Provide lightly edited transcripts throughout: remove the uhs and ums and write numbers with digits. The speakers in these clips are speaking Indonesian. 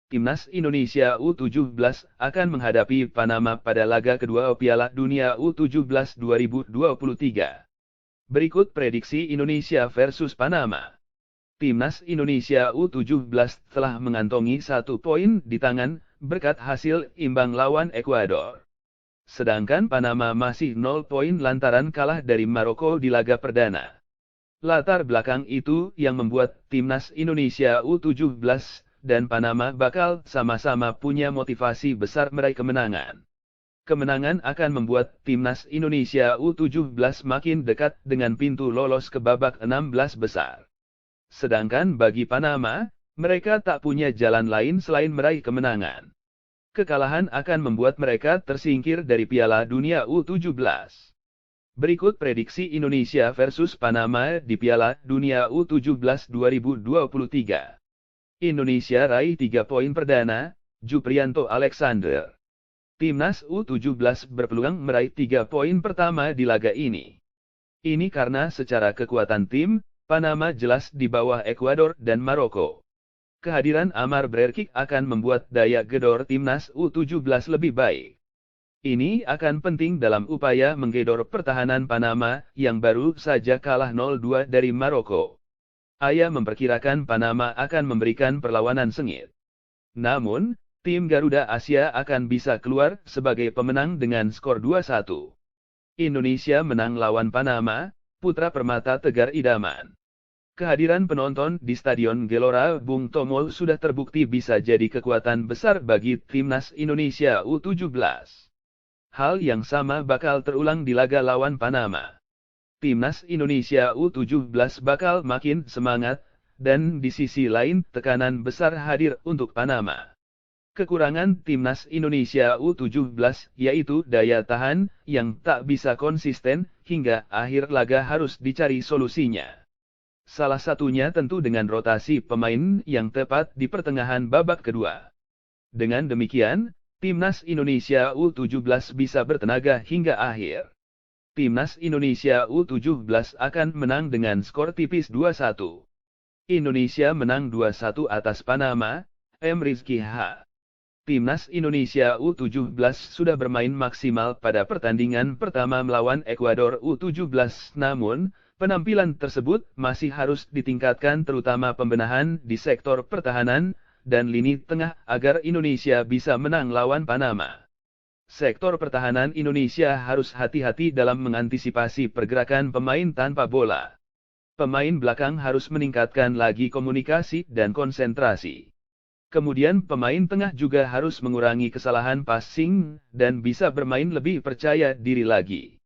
Timnas Indonesia U17 akan menghadapi Panama pada laga kedua Piala Dunia U17 2023. Berikut prediksi Indonesia versus Panama. Timnas Indonesia U17 telah mengantongi 1 poin di tangan berkat hasil imbang lawan Ekuador. Sedangkan Panama masih 0 poin lantaran kalah dari Maroko di laga perdana. Latar belakang itu yang membuat Timnas Indonesia U17 dan Panama bakal sama-sama punya motivasi besar meraih kemenangan. Kemenangan akan membuat Timnas Indonesia U17 makin dekat dengan pintu lolos ke babak 16 besar. Sedangkan bagi Panama, mereka tak punya jalan lain selain meraih kemenangan. Kekalahan akan membuat mereka tersingkir dari Piala Dunia U17. Berikut prediksi Indonesia versus Panama di Piala Dunia U17 2023. Indonesia raih 3 poin perdana, Juprianto Alexander. Timnas U17 berpeluang meraih 3 poin pertama di laga ini. Ini karena secara kekuatan tim, Panama jelas di bawah Ekuador dan Maroko. Kehadiran Amar Brerkic akan membuat daya gedor Timnas U17 lebih baik. Ini akan penting dalam upaya menggedor pertahanan Panama yang baru saja kalah 0-2 dari Maroko. Aya memperkirakan Panama akan memberikan perlawanan sengit. Namun, tim Garuda Asia akan bisa keluar sebagai pemenang dengan skor 2-1. Indonesia menang lawan Panama, Putra Permata tegar idaman. Kehadiran penonton di Stadion Gelora Bung Tomo sudah terbukti bisa jadi kekuatan besar bagi Timnas Indonesia U17. Hal yang sama bakal terulang di laga lawan Panama. Timnas Indonesia U17 bakal makin semangat, dan di sisi lain tekanan besar hadir untuk Panama. Kekurangan Timnas Indonesia U17 yaitu daya tahan yang tak bisa konsisten, hingga akhir laga harus dicari solusinya. Salah satunya tentu dengan rotasi pemain yang tepat di pertengahan babak kedua. Dengan demikian, Timnas Indonesia U17 bisa bertenaga hingga akhir. Timnas Indonesia U17 akan menang dengan skor tipis 2-1. Indonesia menang 2-1 atas Panama, M. Rizky H. Timnas Indonesia U17 sudah bermain maksimal pada pertandingan pertama melawan Ekuador U17, namun, penampilan tersebut masih harus ditingkatkan terutama pembenahan di sektor pertahanan dan lini tengah agar Indonesia bisa menang lawan Panama. Sektor pertahanan Indonesia harus hati-hati dalam mengantisipasi pergerakan pemain tanpa bola. Pemain belakang harus meningkatkan lagi komunikasi dan konsentrasi. Kemudian pemain tengah juga harus mengurangi kesalahan passing dan bisa bermain lebih percaya diri lagi.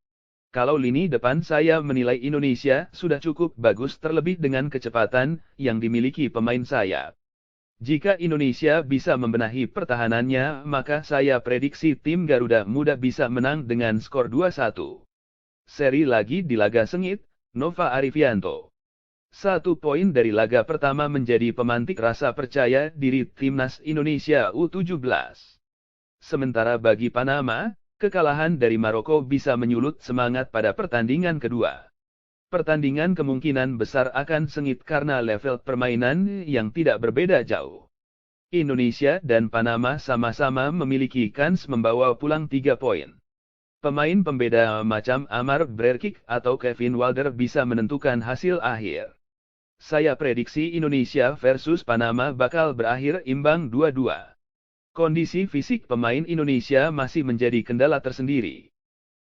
Kalau lini depan saya menilai Indonesia sudah cukup bagus terlebih dengan kecepatan yang dimiliki pemain sayap. Jika Indonesia bisa membenahi pertahanannya, maka saya prediksi tim Garuda Muda bisa menang dengan skor 2-1. Seri lagi di laga sengit, Nova Arifianto. 1 poin dari laga pertama menjadi pemantik rasa percaya diri Timnas Indonesia U17. Sementara bagi Panama, kekalahan dari Maroko bisa menyulut semangat pada pertandingan kedua. Pertandingan kemungkinan besar akan sengit karena level permainan yang tidak berbeda jauh. Indonesia dan Panama sama-sama memiliki kans membawa pulang 3 poin. Pemain pembeda macam Amar Brerkic atau Kevin Walder bisa menentukan hasil akhir. Saya prediksi Indonesia versus Panama bakal berakhir imbang 2-2. Kondisi fisik pemain Indonesia masih menjadi kendala tersendiri.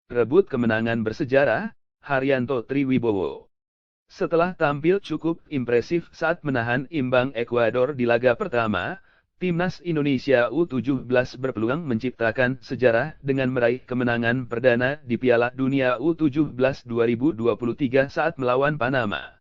Rebut kemenangan bersejarah, Haryanto Triwibowo. Setelah tampil cukup impresif saat menahan imbang Ekuador di laga pertama, Timnas Indonesia U17 berpeluang menciptakan sejarah dengan meraih kemenangan perdana di Piala Dunia U17 2023 saat melawan Panama.